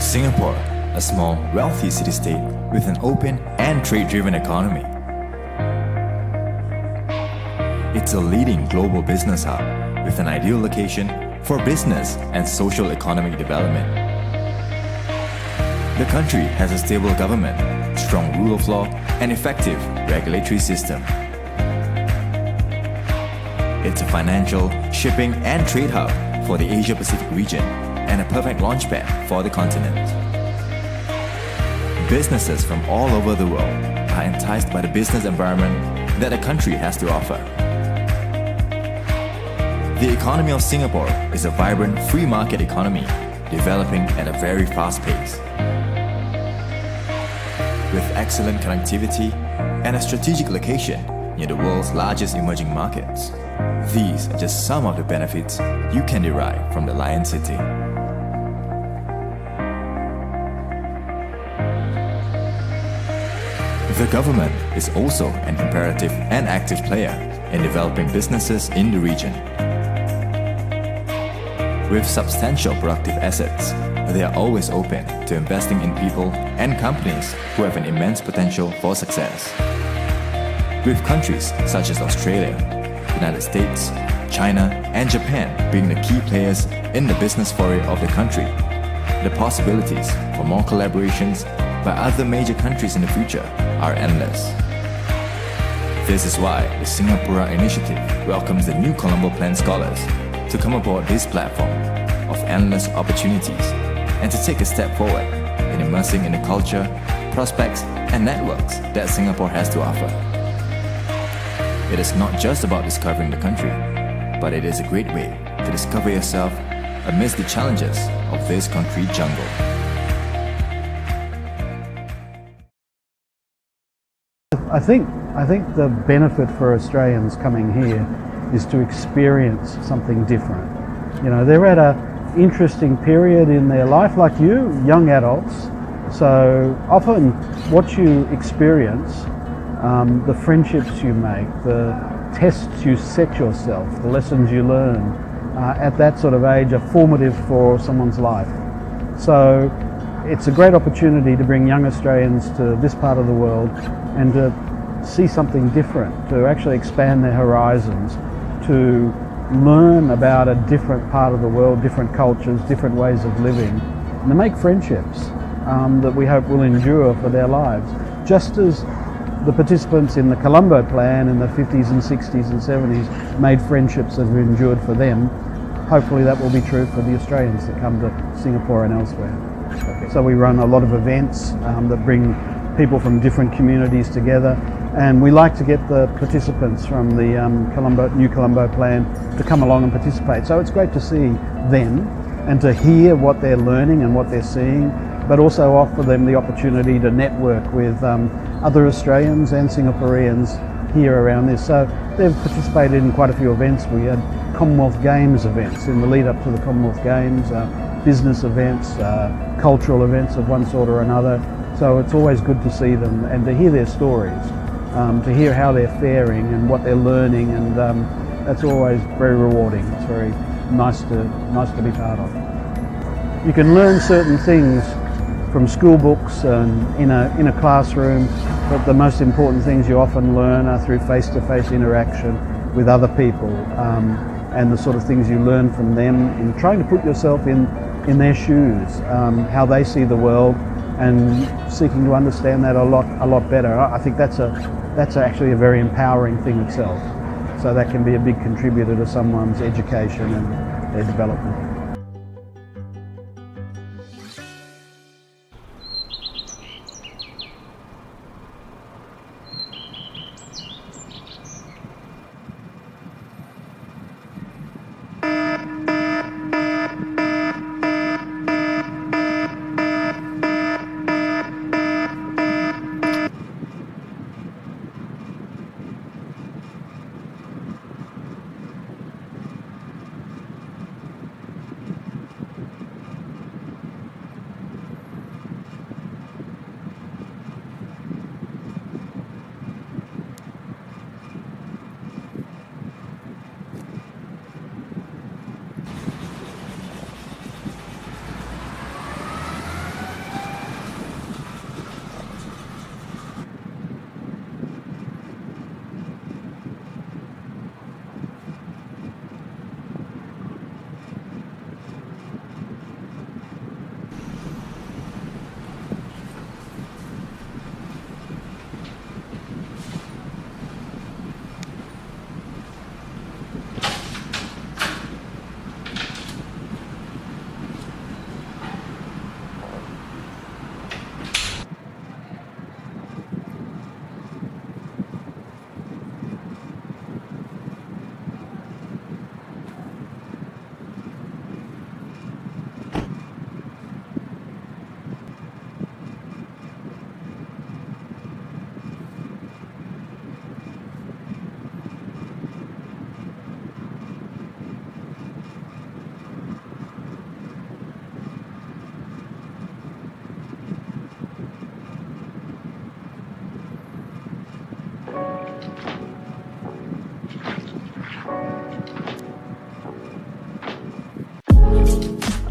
Singapore, a small, wealthy city-state with an open and trade-driven economy. It's a leading global business hub with an ideal location for business and social economic development. The country has a stable government, strong rule of law, and effective regulatory system. It's a financial, shipping, and trade hub for the Asia-Pacific region and a perfect launchpad for the continent. Businesses from all over the world are enticed by the business environment that the country has to offer. The economy of Singapore is a vibrant free market economy, developing at a very fast pace. With excellent connectivity and a strategic location near the world's largest emerging markets, these are just some of the benefits you can derive from the Lion City. The government is also an imperative and active player in developing businesses in the region. With substantial productive assets, they are always open to investing in people and companies who have an immense potential for success. With countries such as Australia, United States, China, and Japan being the key players in the business foray of the country, the possibilities for more collaborations by other major countries in the future are endless. This is why the Singapura initiative welcomes the new Colombo Plan scholars to come aboard this platform of endless opportunities and to take a step forward in immersing in the culture, prospects, and networks that Singapore has to offer. It is not just about discovering the country, but it is a great way to discover yourself amidst the challenges of this concrete jungle. I think the benefit for Australians coming here is to experience something different. You know, they're at an interesting period in their life, like you, young adults. So often what you experience, the friendships you make, the tests you set yourself, the lessons you learn at that sort of age are formative for someone's life. So it's a great opportunity to bring young Australians to this part of the world and to see something different, to actually expand their horizons, to learn about a different part of the world, different cultures, different ways of living, and to make friendships that we hope will endure for their lives. Just as the participants in the Colombo Plan in the 50s and 60s and 70s made friendships that have endured for them, hopefully that will be true for the Australians that come to Singapore and elsewhere. So we run a lot of events that bring people from different communities together, and we like to get the participants from the new Colombo Plan to come along and participate. So it's great to see them and to hear what they're learning and what they're seeing, but also offer them the opportunity to network with other Australians and Singaporeans here around this. So they've participated in quite a few events. We had Commonwealth Games events in the lead up to the Commonwealth Games, business events, cultural events of one sort or another. So it's always good to see them and to hear their stories, to hear how they're faring and what they're learning, and that's always very rewarding. It's very nice to be part of. You can learn certain things from school books and in a classroom, but the most important things you often learn are through face-to-face interaction with other people, and the sort of things you learn from them in trying to put yourself in their shoes, how they see the world, and seeking to understand that a lot better. I think that's actually a very empowering thing itself. So that can be a big contributor to someone's education and their development.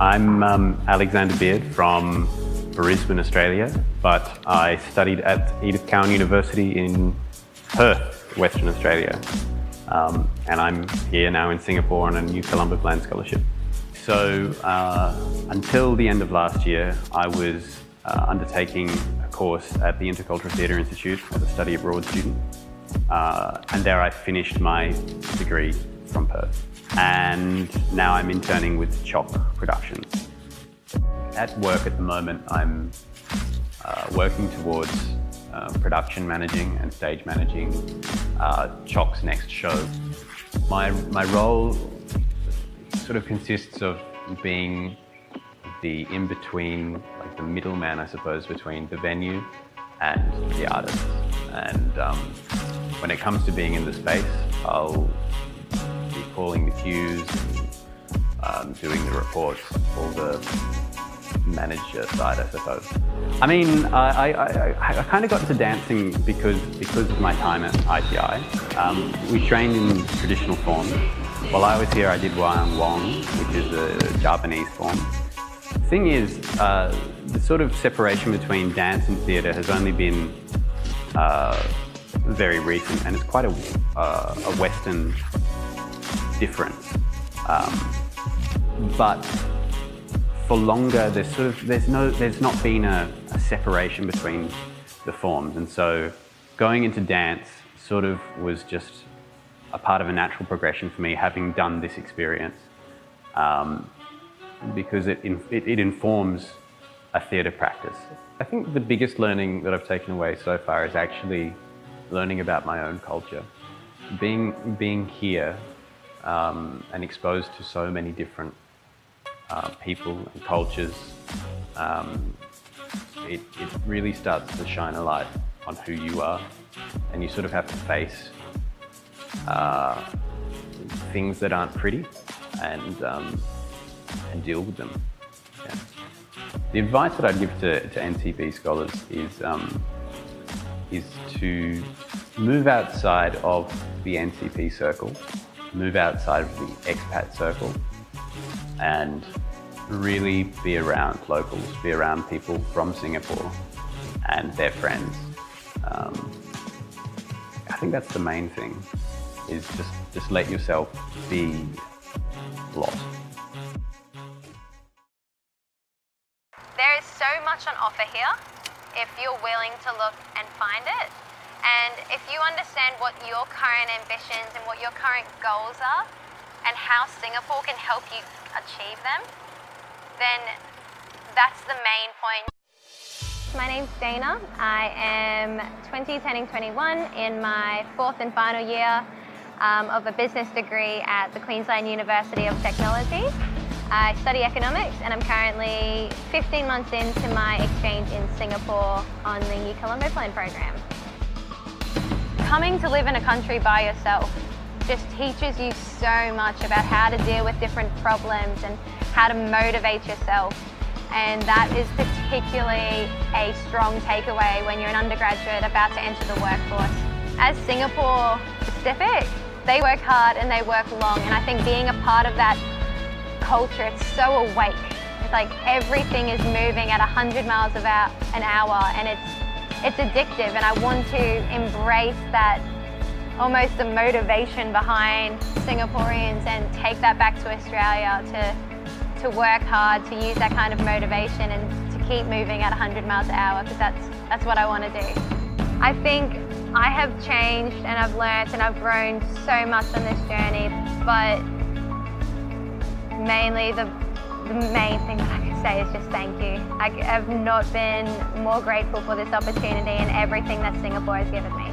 I'm Alexander Beard from Brisbane, Australia, but I studied at Edith Cowan University in Perth, Western Australia. And I'm here now in Singapore on a new Colombo Plan scholarship. So until the end of last year, I was undertaking a course at the Intercultural Theatre Institute as a study abroad student. And there I finished my degree from Perth. And now I'm interning with Choc Productions. At work at the moment, I'm working towards production managing and stage managing Choc's next show. My role sort of consists of being the in-between, like the middleman, I suppose, between the venue and the artists. And when it comes to being in the space, I'll be calling the cues and doing the reports, all the manager side, I suppose. I mean, I kind of got into dancing because of my time at ITI. We trained in traditional forms. While I was here, I did Wayang Wong, which is a Japanese form. The thing is, the sort of separation between dance and theatre has only been very recent, and it's quite a Western difference. But for longer, there's not been a separation between the forms, and so going into dance sort of was just a part of a natural progression for me, having done this experience, because it informs a theatre practice. I think the biggest learning that I've taken away so far is actually learning about my own culture. Being here and exposed to so many different people and cultures, it really starts to shine a light on who you are, and you sort of have to face things that aren't pretty and deal with them. Yeah. The advice that I'd give to NCP scholars is to move outside of the NCP circle, move outside of the expat circle, and really be around locals, be around people from Singapore and their friends. I think that's the main thing, is just let yourself be lost. There is so much on offer here if you're willing to look and find it. And if you understand what your current ambitions and what your current goals are and how Singapore can help you achieve them, then that's the main point. My name's Dana. I am 20, turning 21 in my 4th and final year of a business degree at the Queensland University of Technology. I study economics, and I'm currently 15 months into my exchange in Singapore on the new Colombo Plan program. Coming to live in a country by yourself just teaches you so much about how to deal with different problems and how to motivate yourself. And that is particularly a strong takeaway when you're an undergraduate about to enter the workforce. As Singapore Pacific, they work hard and they work long, and I think being a part of that culture, it's so awake. It's like everything is moving at 100 miles an hour, and it's addictive, and I want to embrace that, almost the motivation behind Singaporeans, and take that back to Australia to work hard, to use that kind of motivation and to keep moving at 100 miles an hour, because that's what I want to do. I think I have changed and I've learnt and I've grown so much on this journey, but mainly the main thing that I can say is just thank you. I have not been more grateful for this opportunity and everything that Singapore has given me.